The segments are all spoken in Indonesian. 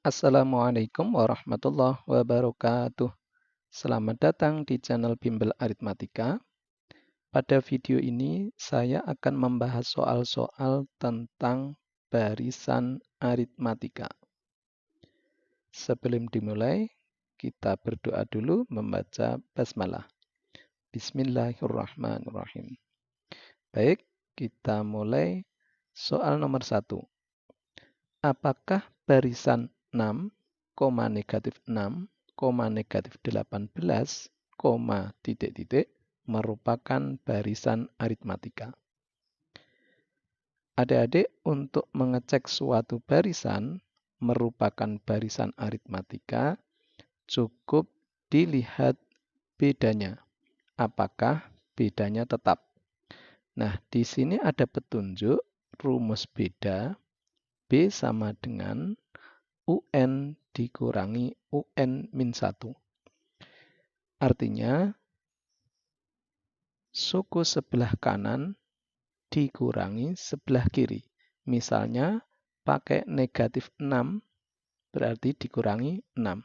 Assalamualaikum warahmatullahi wabarakatuh. Selamat datang di channel Bimbel Aritmatika. Pada video ini saya akan membahas soal-soal tentang barisan aritmatika. Sebelum dimulai, kita berdoa dulu membaca basmalah. Bismillahirrahmanirrahim. Baik, kita mulai soal nomor 1. Apakah barisan 6, negatif 6, negatif 18, titik-titik merupakan barisan aritmatika? Adik-adik, untuk mengecek suatu barisan merupakan barisan aritmatika, cukup dilihat bedanya. Apakah bedanya tetap? Nah, di sini ada petunjuk rumus beda. B sama dengan UN dikurangi UN min 1. Artinya, suku sebelah kanan dikurangi sebelah kiri. Misalnya, pakai negatif 6, berarti dikurangi 6.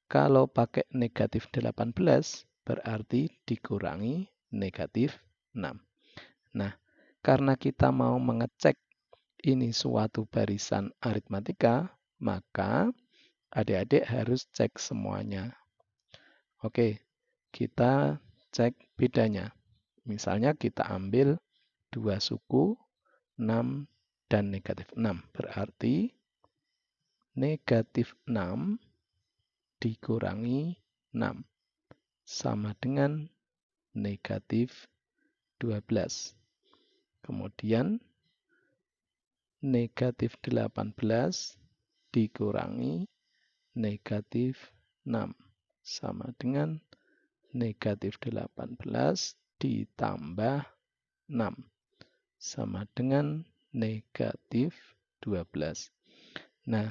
Kalau pakai negatif 18, berarti dikurangi negatif 6. Nah, karena kita mau mengecek ini suatu barisan aritmatika, maka adik-adik harus cek semuanya. Oke, kita cek bedanya. Misalnya kita ambil dua suku 6 dan negatif 6. Berarti negatif 6 dikurangi 6 sama dengan negatif 12. Kemudian negatif 18 dikurangi negatif 6 sama dengan negatif 18 ditambah 6 sama dengan negatif 12. Nah,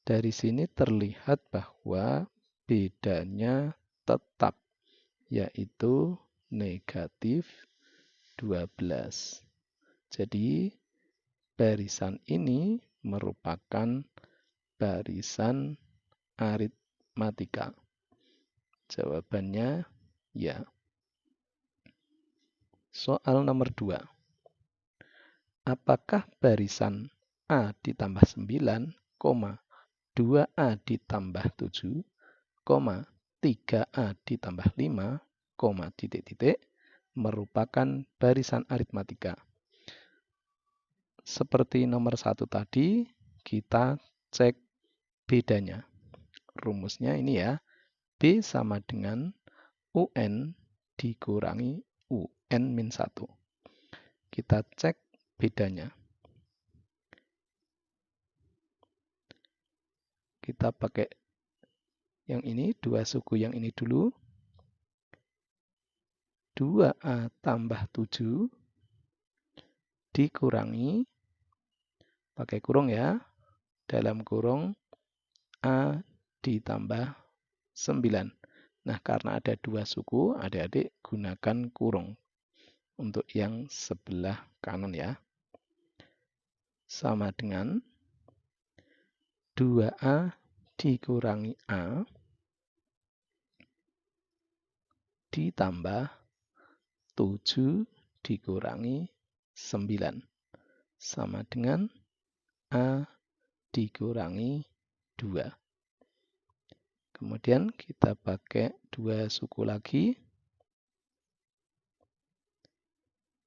dari sini terlihat bahwa bedanya tetap, yaitu negatif 12. Jadi, barisan ini merupakan barisan aritmatika. Jawabannya ya. Soal nomor 2. Apakah barisan A ditambah 9, 2A ditambah 7, 3A ditambah 5, titik-titik merupakan barisan aritmatika? Seperti nomor 1 tadi, kita cek bedanya. Rumusnya ini ya, B sama dengan UN dikurangi UN min 1. Kita cek bedanya. Kita pakai yang ini, dua suku yang ini dulu. 2A tambah 7 dikurangi, pakai kurung ya, dalam kurung A ditambah 9. Nah, karena ada dua suku, adik-adik gunakan kurung untuk yang sebelah kanan ya. Sama dengan 2A dikurangi A ditambah 7 dikurangi 9. Sama dengan A dikurangi 2. Kemudian kita pakai dua suku lagi.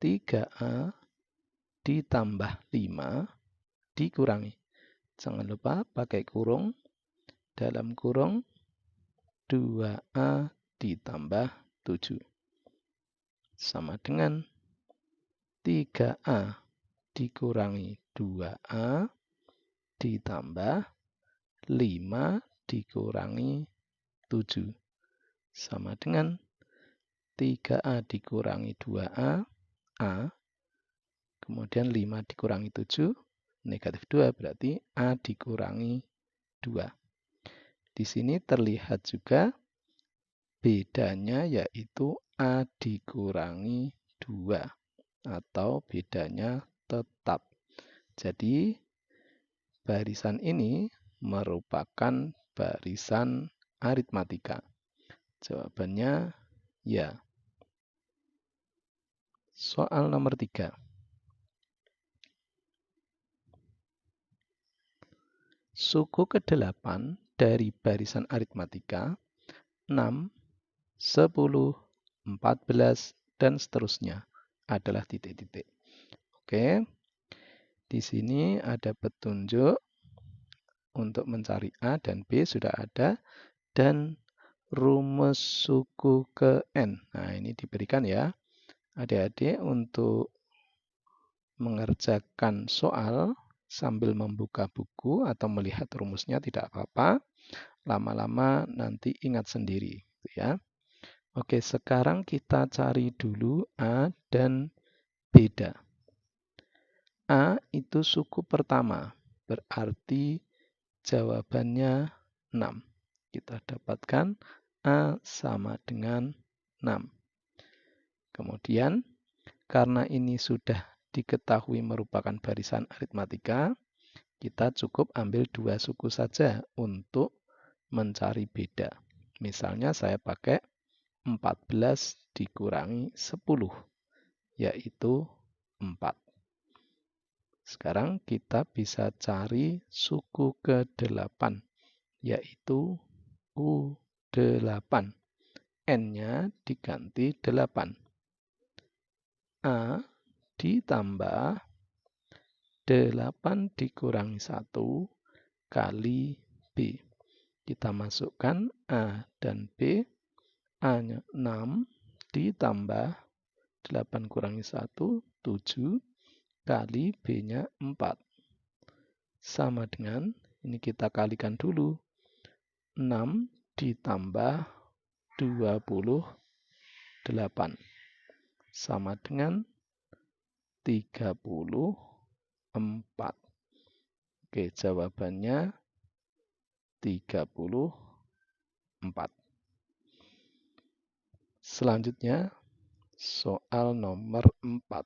3A ditambah 5 dikurangi. Jangan lupa pakai kurung. Dalam kurung 2A ditambah 7. Sama dengan 3A dikurangi 2A ditambah 5 dikurangi 7. Sama dengan 3A dikurangi 2A, A. Kemudian 5 dikurangi 7, negatif 2, berarti A dikurangi 2. Di sini terlihat juga bedanya, yaitu A dikurangi 2. Atau bedanya tetap. Jadi, barisan ini merupakan barisan aritmatika? Jawabannya ya. Soal nomor 3. Suku ke-8 dari barisan aritmatika 6, 10, 14, dan seterusnya adalah titik-titik. Oke, di sini ada petunjuk untuk mencari A dan B sudah ada, dan rumus suku ke N. Nah, ini diberikan ya, adik-adik untuk mengerjakan soal sambil membuka buku atau melihat rumusnya tidak apa-apa. Lama-lama nanti ingat sendiri, ya. Oke, sekarang kita cari dulu A dan beda. A itu suku pertama, berarti jawabannya 6. Kita dapatkan A sama dengan 6. Kemudian, karena ini sudah diketahui merupakan barisan aritmatika, kita cukup ambil 2 suku saja untuk mencari beda. Misalnya saya pakai 14 dikurangi 10, yaitu 4. Sekarang kita bisa cari suku ke-8, yaitu U8. N-nya diganti 8. A ditambah 8 dikurangi 1 kali B. Kita masukkan A dan B. A-nya 6 ditambah 8 kurangi 1, 7 kali B-nya 4. Sama dengan, ini kita kalikan dulu. 6 ditambah 28. Sama dengan 34. Oke, jawabannya 34. Selanjutnya, soal nomor 4.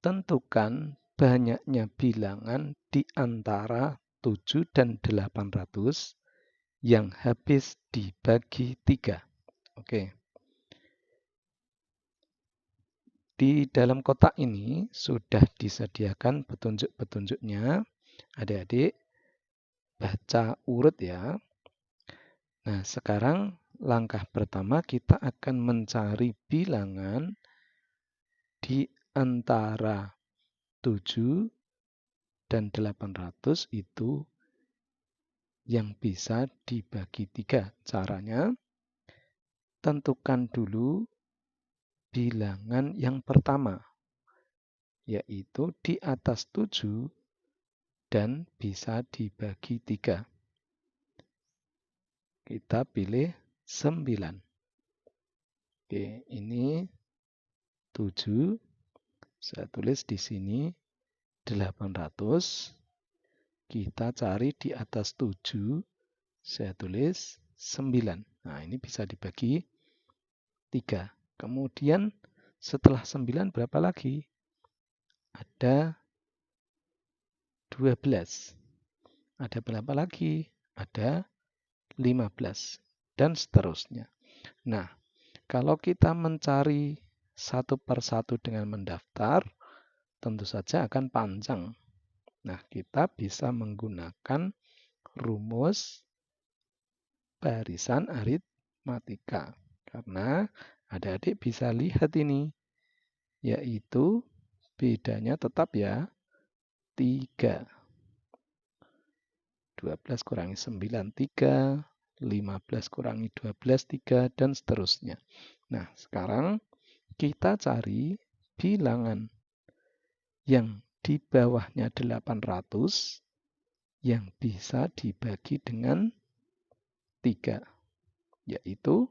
Tentukan banyaknya bilangan di antara 7 dan 800 yang habis dibagi 3. Oke. Di dalam kotak ini sudah disediakan petunjuk-petunjuknya. Adik-adik baca urut ya. Nah, sekarang langkah pertama kita akan mencari bilangan di antara 7 dan 800 itu yang bisa dibagi 3. Caranya, tentukan dulu bilangan yang pertama, yaitu di atas 7 dan bisa dibagi 3. Kita pilih 9. Oke, ini 7. Saya tulis di sini 800. Kita cari di atas 7. Saya tulis 9. Nah, ini bisa dibagi 3. Kemudian setelah 9 berapa lagi? Ada 12. Ada berapa lagi? Ada 15. Dan seterusnya. Nah, kalau kita mencari satu persatu dengan mendaftar, tentu saja akan panjang. Nah, kita bisa menggunakan rumus barisan aritmatika. Karena adik-adik bisa lihat ini, yaitu bedanya tetap ya, 3. 12 kurangi 9, 3. 15 kurangi 12, 3. Dan seterusnya. Nah, sekarang kita cari bilangan yang di bawahnya 800 yang bisa dibagi dengan 3, yaitu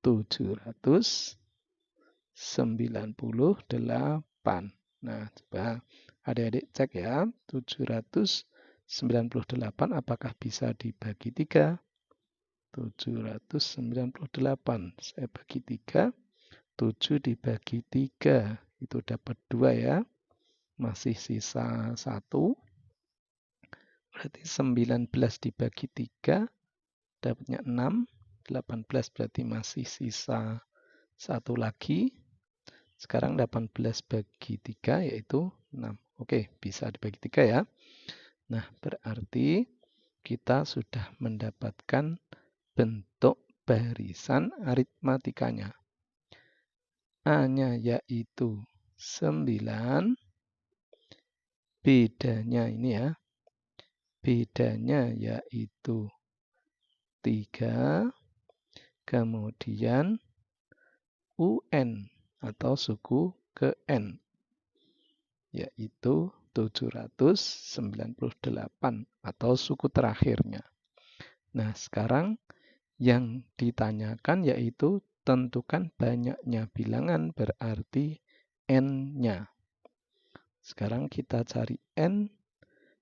798. Nah, coba adik-adik cek ya, 798 apakah bisa dibagi 3? 798 saya bagi 3, 7 dibagi 3 itu dapat 2 ya, masih sisa 1. berarti 19 dibagi 3, dapatnya 6. 18 berarti masih sisa 1 lagi. Sekarang 18 bagi 3 yaitu 6. Oke, bisa dibagi 3 ya. Nah, berarti kita sudah mendapatkan bentuk barisan aritmatikanya. A-nya yaitu 9. Bedanya ini ya. Bedanya yaitu 3. Kemudian UN atau suku ke N yaitu 798 atau suku terakhirnya. Nah, sekarang yang ditanyakan yaitu tentukan banyaknya bilangan berarti N-nya. Sekarang kita cari N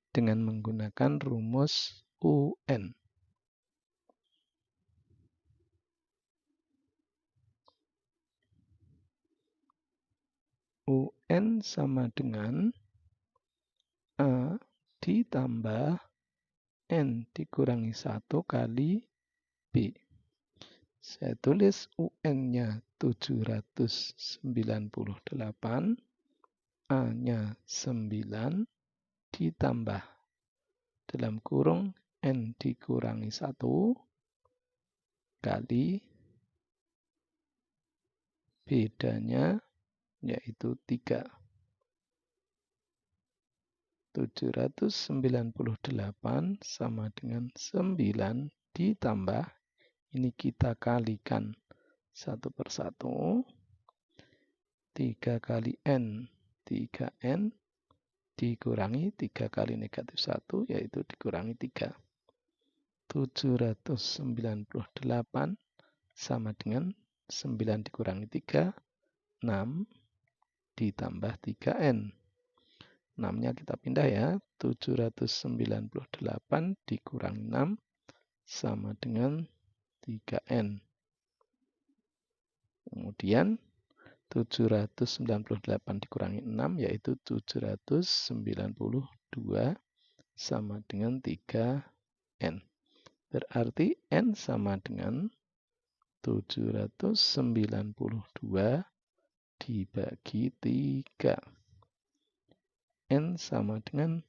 dengan menggunakan rumus UN. UN sama dengan A ditambah N dikurangi 1 kali B. Saya tulis UN-nya 798, A-nya 9, ditambah dalam kurung N dikurangi 1 kali bedanya yaitu 3. 798 sama dengan 9 ditambah, ini kita kalikan 1 per 1, 3 kali N, 3N, dikurangi 3 kali negatif 1, yaitu dikurangi 3. 798 sama dengan 9 dikurangi 3, 6, ditambah 3N. 6-nya kita pindah ya, 798 dikurangi 6 sama dengan 3N. Kemudian 798 dikurangi 6 yaitu 792 sama dengan 3N. Berarti N sama dengan 792 dibagi 3. N sama dengan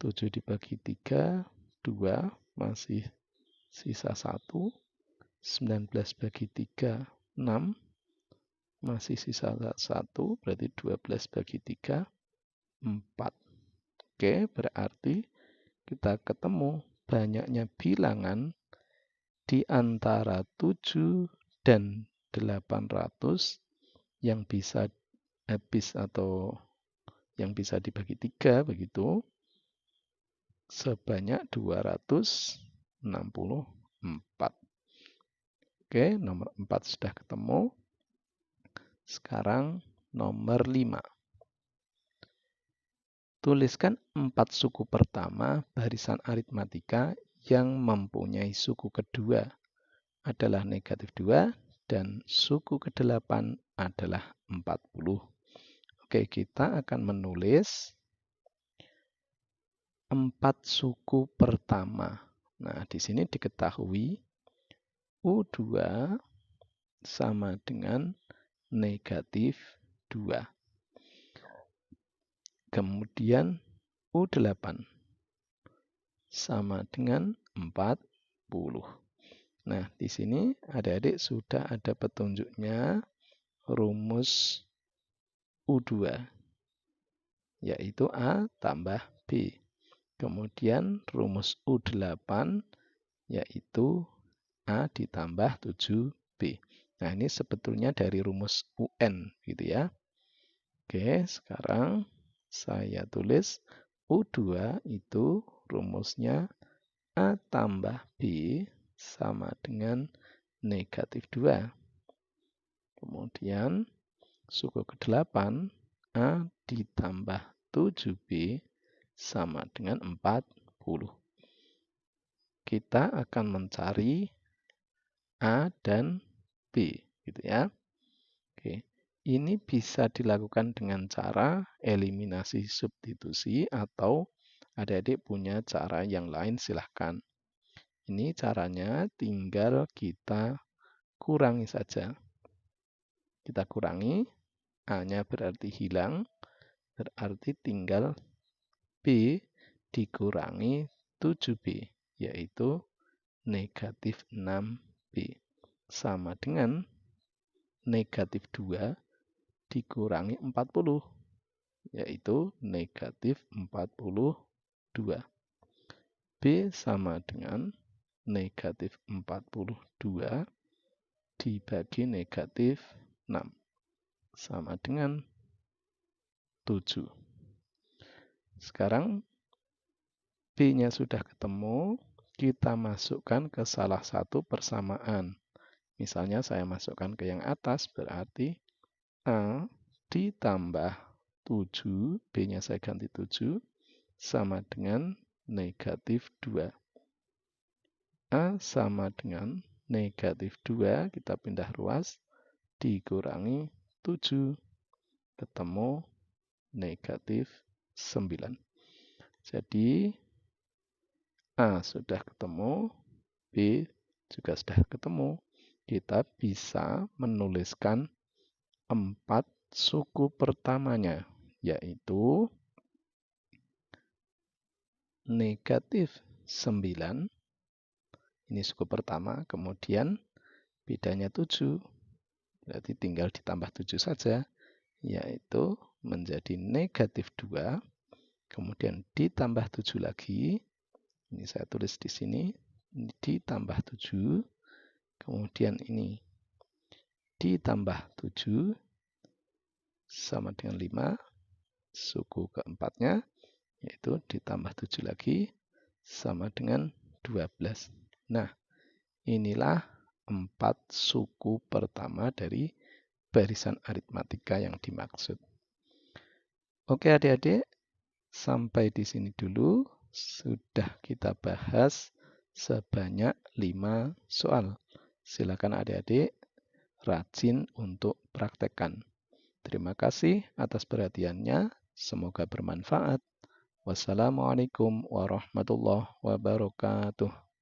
7 dibagi 3, 2, masih sisa 1. 19 bagi 3, 6, masih sisa 1, berarti 12 bagi 3, 4. Oke, berarti kita ketemu banyaknya bilangan di antara 7 dan 800 yang bisa habis atau yang bisa dibagi 3 begitu sebanyak 264. Oke, nomor 4 sudah ketemu. Sekarang nomor 5. Tuliskan 4 suku pertama barisan aritmatika yang mempunyai suku kedua adalah negatif 2 dan suku ke-8 adalah 40. Oke, kita akan menulis 4 suku pertama. Nah, di sini diketahui U2 sama dengan negatif 2. Kemudian U8 sama dengan 40. Nah, di sini adik-adik sudah ada petunjuknya rumus U2, yaitu A tambah B. Kemudian rumus U8, yaitu A ditambah 7B. Nah, ini sebetulnya dari rumus UN, gitu ya. Oke, sekarang saya tulis U2 itu rumusnya A tambah B sama dengan negatif 2. Kemudian suku ke-8 A ditambah 7B sama dengan 40. Kita akan mencari A dan B, gitu ya. Oke. Ini bisa dilakukan dengan cara eliminasi substitusi atau Adik-adik punya cara yang lain silahkan. Ini caranya tinggal kita kurangi saja. Kita kurangi, A-nya berarti hilang, berarti tinggal B dikurangi 7B, yaitu negatif 6B. Sama dengan negatif 2 dikurangi 40, yaitu negatif 42. B sama dengan negatif 42 dibagi negatif 6. Sama dengan 7. Sekarang B-nya sudah ketemu, kita masukkan ke salah satu persamaan. Misalnya saya masukkan ke yang atas, berarti A ditambah 7, B-nya saya ganti 7, sama dengan negatif 2. A sama dengan negatif 2, kita pindah ruas, dikurangi 7, ketemu negatif 9. Jadi A sudah ketemu, B juga sudah ketemu. Kita bisa menuliskan 4 suku pertamanya, yaitu negatif 9. Ini suku pertama, kemudian bedanya 7. Berarti tinggal ditambah 7 saja, yaitu menjadi negatif 2. Kemudian ditambah 7 lagi. Ini saya tulis di sini. Ini ditambah 7. Kemudian ini ditambah 7 sama dengan 5. Suku keempatnya, yaitu ditambah 7 lagi sama dengan 12. Nah, inilah 4 suku pertama dari barisan aritmatika yang dimaksud. Oke adik-adik, sampai di sini dulu. Sudah kita bahas sebanyak 5 soal. Silakan adik-adik rajin untuk praktekkan. Terima kasih atas perhatiannya. Semoga bermanfaat. Wassalamualaikum warahmatullahi wabarakatuh.